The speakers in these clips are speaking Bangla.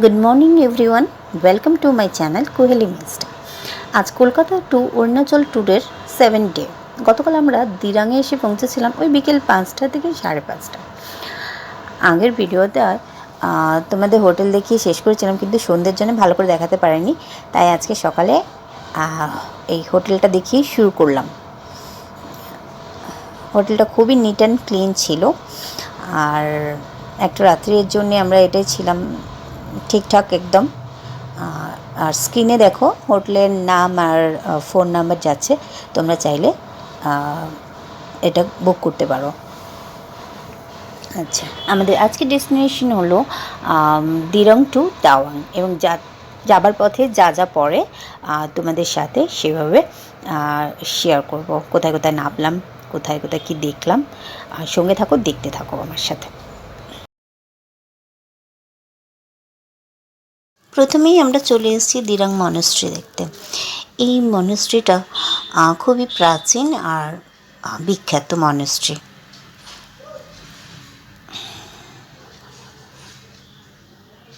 Good morning everyone, welcome to my channel Kohli mist. আজ কলকাতা টু অরুণাচল ট্যুরের 7 ডে। গতকাল আমরা দিরাঙে এসে পৌঁছেছিলাম ওই বিকেল 5টা থেকে 5:30। আগের ভিডিওতে তোমাদের হোটেল দেখিয়ে শেষ করেছিলাম, কিন্তু সন্ধ্যের জন্য ভালো করে দেখাতে পারিনি, তাই আজকে সকালে এই হোটেলটা দেখিয়ে শুরু করলাম। হোটেলটা খুবই নিট অ্যান্ড ক্লিন ছিল, আর একটা রাত্রির জন্য আমরা এটাই ছিলাম ঠিকঠাক একদম। আর স্ক্রিনে দেখো হোটেলের নাম আর ফোন নাম্বার যাচ্ছে, তোমরা চাইলে এটা বুক করতে পারো। আচ্ছা, আমাদের আজকে ডেস্টিনেশন হলো দিরং টু তাওয়াং, এবং যাবার পথে যা যা পড়ে তোমাদের সাথে সেভাবে শেয়ার করব, কোথায় কোথায় নামলাম, কোথায় কোথায় কী দেখলাম। আর সঙ্গে থাকো, দেখতে থাকো আমার সাথে। প্রথমেই আমরা চলে এসেছি দিরাং মনেস্ট্রি দেখতে। এই মনেস্ট্রিটা খুবই প্রাচীন আর বিখ্যাত মনেস্ট্রি।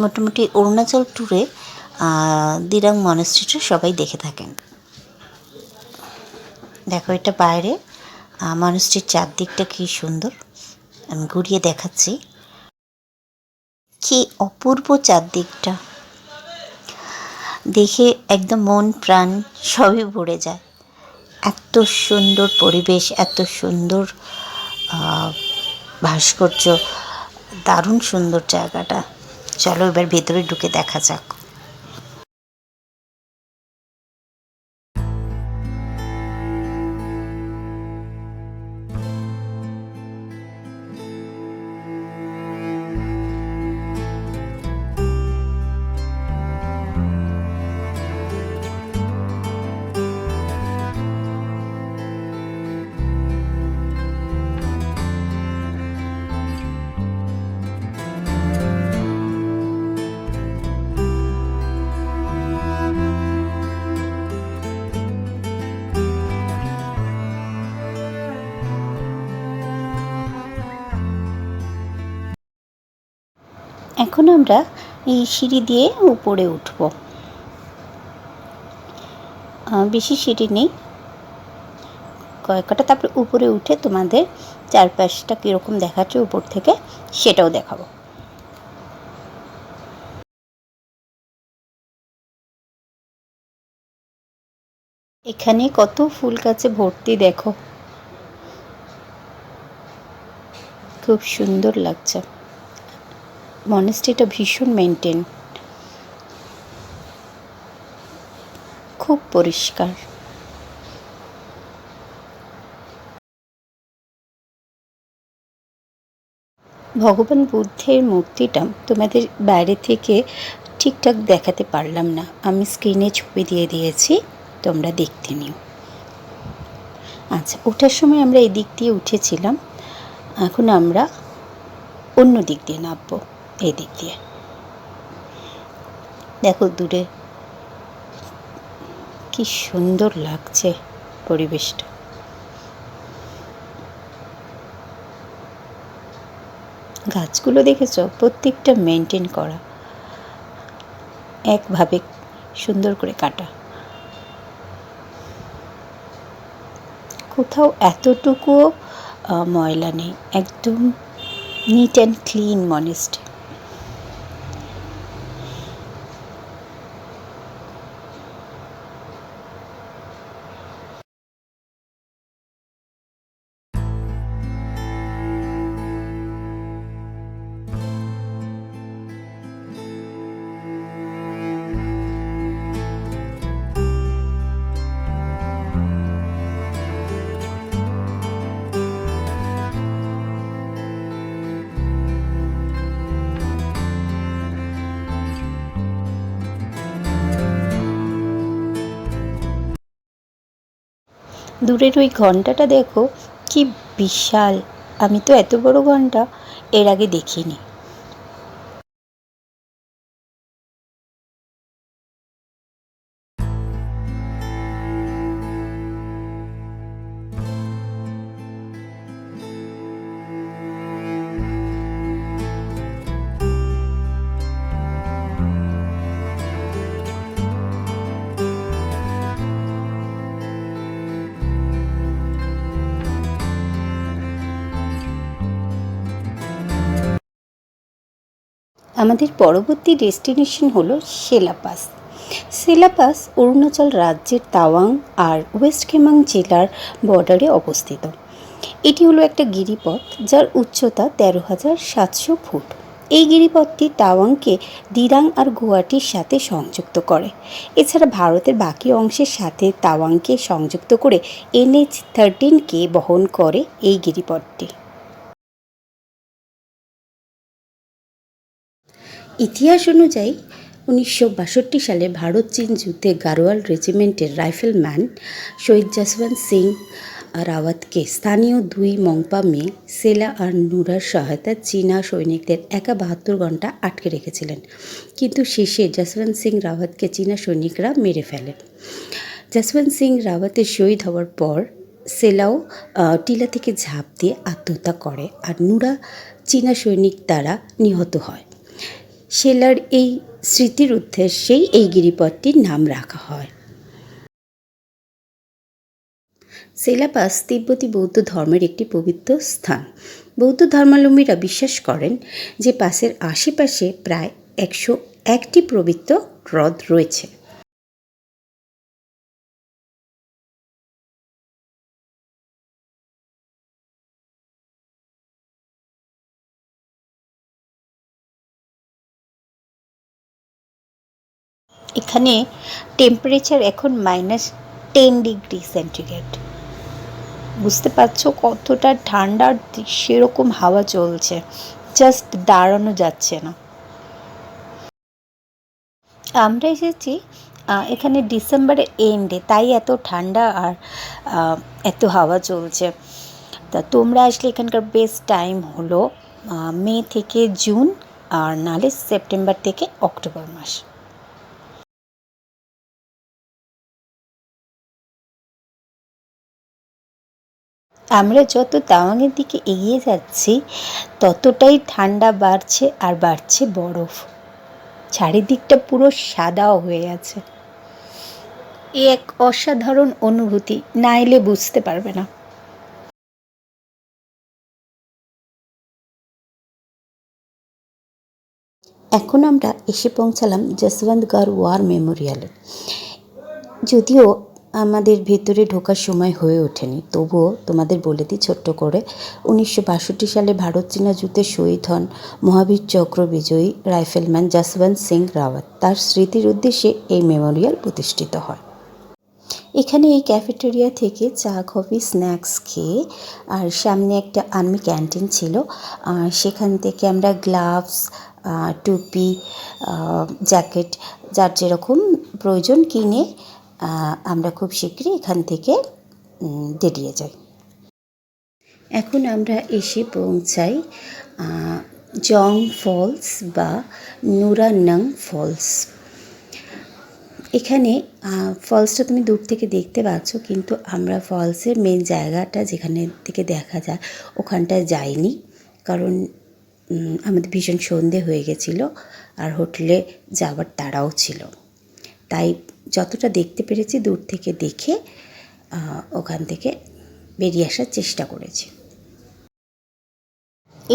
মোটামুটি অরুণাচল ট্যুরে দিরাং মনেস্ট্রিটা সবাই দেখে থাকেন। দেখো, এটা বাইরে মনেস্ট্রির চারদিকটা কী সুন্দর, আমি ঘুরিয়ে দেখাচ্ছি। কি অপূর্ব চারদিকটা, দেখে একদম মন প্রাণ সবই ভরে যায়। এত সুন্দর পরিবেশ, এত সুন্দর ভাস্কর্য, দারুণ সুন্দর জায়গাটা। চলো এবার ভেতরে ঢুকে দেখা যাক। এখন আমরা এই সিঁড়ি দিয়ে উপরে উঠব। বেশি সিঁড়ি নেই, কয়েকটা। তারপরে উপরে উঠে তোমাদের চারপাশটা কীরকম দেখাচ্ছে উপর থেকে সেটাও দেখাবো। এখানে কত ফুল গাছে ভর্তি, দেখো খুব সুন্দর লাগছে। মনেস্ট্রিটা ভীষণ মেনটেন, খুব পরিষ্কার। ভগবান বুদ্ধের মূর্তিটা তোমাদের বাইরে থেকে ঠিকঠাক দেখাতে পারলাম না, আমি স্ক্রিনে ছবি দিয়ে দিয়েছি, তোমরা দেখতে নিও। আচ্ছা, ওঠার সময় আমরা এই দিক দিয়ে উঠেছিলাম, এখন আমরা অন্য দিক দিয়ে নামবো, এই দিক দিয়ে। দেখো দূরে কি সুন্দর লাগছে পরিবেশটা। গাছগুলো দেখেছো, প্রত্যেকটা মেনটেন করা, একভাবে সুন্দর করে কাটা। কোথাও এতটুকুও ময়লা নেই, একদম নিট অ্যান্ড ক্লিন মনেস্ট্রি। দূরের ওই ঘন্টাটা দেখো কি বিশাল, আমি তো এত বড় ঘন্টা এর আগে দেখিনি। আমাদের পরবর্তী ডেস্টিনেশন হলো সেলাপাস। সেলাপাস অরুণাচল রাজ্যের তাওয়াং আর ওয়েস্ট কামেং জেলার বর্ডারে অবস্থিত। এটি হলো একটা গিরিপথ যার উচ্চতা 13,700 ফুট। এই গিরিপথটি তাওয়াংকে দিরাং আর গুয়াহাটির সাথে সংযুক্ত করে। এছাড়া ভারতের বাকি অংশের সাথে তাওয়াংকে সংযুক্ত করে NH-13কে বহন করে এই গিরিপথটি। ইতিহাস অনুযায়ী 1962 সালে ভারত চীন যুদ্ধে গাড়োয়াল রেজিমেন্টের রাইফেলম্যান শহীদ যশবন্ত সিং রাওয়াতকে স্থানীয় 2 মংপা মেয়ে সেলা আর নুরার সহায়তায় চীনা সৈনিকদের 72 ঘন্টা আটকে রেখেছিলেন, কিন্তু শেষে যশবন্ত সিং রাওয়াতকে চীনা সৈনিকরা মেরে ফেলে। যশবন্ত সিং রাওয়াতের শহীদ হওয়ার পর সেলাও টিলা থেকে ঝাঁপ দিয়ে আত্মহত্যা করে আর নুরা চীনা সৈনিক দ্বারা নিহত হয়। সেলার এই স্মৃতির উদ্দেশ্যেই এই গিরিপথটির নাম রাখা হয়। সেলাপাস তিব্বতী বৌদ্ধ ধর্মের একটি পবিত্র স্থান। বৌদ্ধ ধর্মাবলম্বীরা বিশ্বাস করেন যে পাসের আশেপাশে প্রায় 101টি পবিত্র হ্রদ রয়েছে। এখানে টেম্পারেচার এখন -10 ডিগ্রি সেন্টিগ্রেড। বুঝতে পারছো কতটা ঠান্ডা, সেরকম হাওয়া চলছে, জাস্ট দাঁড়ানো যাচ্ছে না। আমরা এসেছি এখানে ডিসেম্বরের এন্ডে, তাই এত ঠান্ডা আর এত হাওয়া চলছে। তা তোমরা আসলে এখানকার বেস্ট টাইম হলো মে থেকে জুন, আর নাহলে সেপ্টেম্বর থেকে অক্টোবর মাস। আমরা যত তাওয়াংয়ের দিকে এগিয়ে যাচ্ছি ততটাই ঠান্ডা বাড়ছে আর বাড়ছে বরফ। চারিদিকটা পুরো সাদাও হয়ে আছে। এ এক অসাধারণ অনুভূতি, না এলে বুঝতে পারবে না। এখন আমরা এসে পৌঁছালাম যশবন্তগড় ওয়ার মেমোরিয়ালে। যদিও আমাদের ভেতরে ঢোকার সময় হয়ে ওঠেনি, তবুও তোমাদের বলে দিই ছোট্ট করে, 1962 সালে ভারত চীনা যুদ্ধে শহীদ হন মহাবীর চক্র বিজয়ী রাইফেলম্যান যশবন্ত সিং রাওয়াত। তার স্মৃতির উদ্দেশ্যে এই মেমোরিয়াল প্রতিষ্ঠিত হয়। এখানে এই ক্যাফেটেরিয়া থেকে চা কফি স্ন্যাক্স খেয়ে, আর সামনে একটা আর্মি ক্যান্টিন ছিল, সেখান থেকে আমরা গ্লাভস, টুপি, জ্যাকেট যার যেরকম প্রয়োজন কিনে আমরা খুব শীঘ্রই এখান থেকে বেরিয়ে যাই। এখন আমরা এসে পৌঁছাই জং ফলস বা নুরানং ফলস। এখানে ফলসটা তুমি দূর থেকে দেখতে পাচ্ছ, কিন্তু আমরা ফলসের মেন জায়গাটা যেখানে থেকে দেখা যায় ওখানটায় যাইনি, কারণ আমাদের ভীষণ সন্ধে হয়ে গেছিলো আর হোটেলে যাওয়ার তাড়াও ছিল। তাই যতটা দেখতে পেরেছি দূর থেকে দেখে ওখান থেকে বেরিয়ে আসার চেষ্টা করেছি।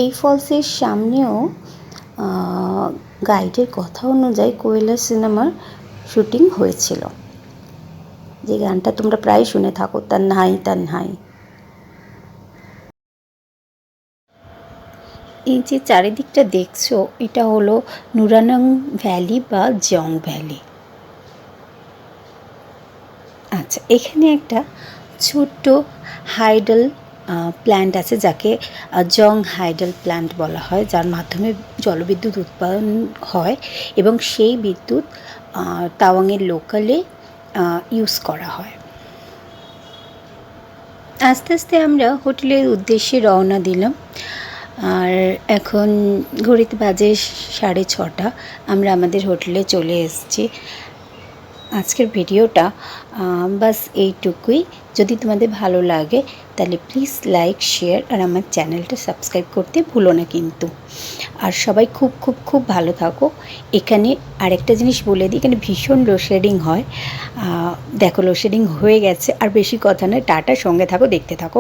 এই ফলসের সামনেও গাইডের কথা অনুযায়ী কোয়েলা সিনেমার শুটিং হয়েছিল, যে গানটা তোমরা প্রায় শুনে থাকো, তান্হাই তান্হাই। এই যে চারিদিকটা দেখছো এটা হলো নুরানং ভ্যালি বা জং ভ্যালি। আচ্ছা, এখানে একটা ছোট্ট হাইডল প্ল্যান্ট আছে যাকে জং হাইডল প্ল্যান্ট বলা হয়, যার মাধ্যমে জলবিদ্যুৎ উৎপাদন হয় এবং সেই বিদ্যুৎ তাওয়াংয়ের লোকালে ইউজ করা হয়। আস্তে আস্তে আমরা হোটেলের উদ্দেশ্যে রওনা দিলাম, আর এখন ঘড়িতে বাজে 6:30। আমরা আমাদের হোটেলে চলে এসেছি। আজকের ভিডিওটা বাস এইটুকুই। যদি তোমাদের ভালো লাগে তাহলে প্লিজ লাইক, শেয়ার আর আমার চ্যানেলটা সাবস্ক্রাইব করতে ভুলো না কিন্তু। আর সবাই খুব খুব খুব ভালো থাকো। এখানে আরেকটা জিনিস বলে দিই, এখানে ভীষণ লোডশেডিং হয়। দেখো লোডশেডিং হয়ে গেছে, আর বেশি কথা নয়, টাটা, সঙ্গে থাকো, দেখতে থাকো।